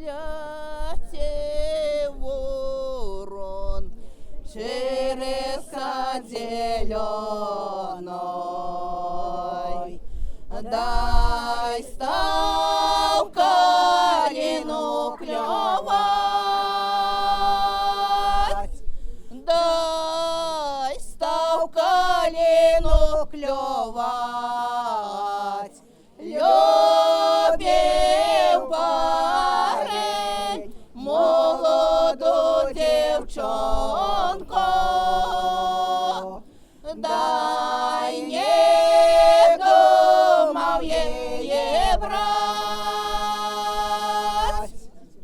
кляте ворон через сад зеленой. Дай став калину клевать, дай став калину клевать. Любив парень молоду дівчонку, дай не думав її брать,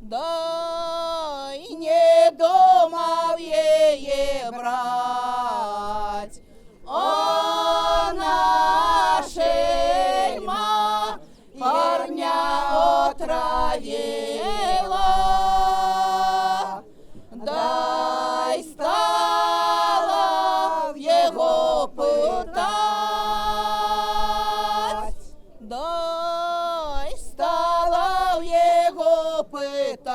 дай не думав її брать. Она шельма парня отравила, дай стала в його питать, дай стала в його питать.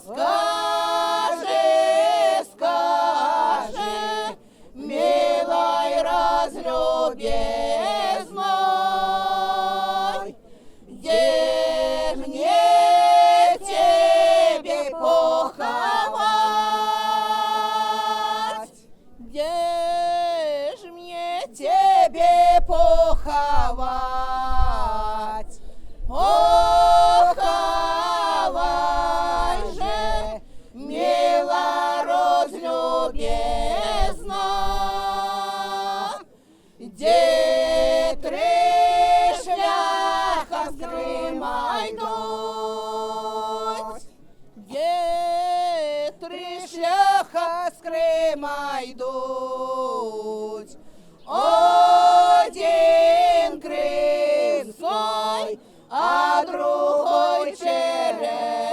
Скажи, скажи, милой разлюбезной, где мне тебе поховать, где ж мне тебе поховать? Поховай же, мила разлюбезна, где три шляха з Крима йдуть, где три шляха з Крима йдуть. Один кримський, а другой черемший.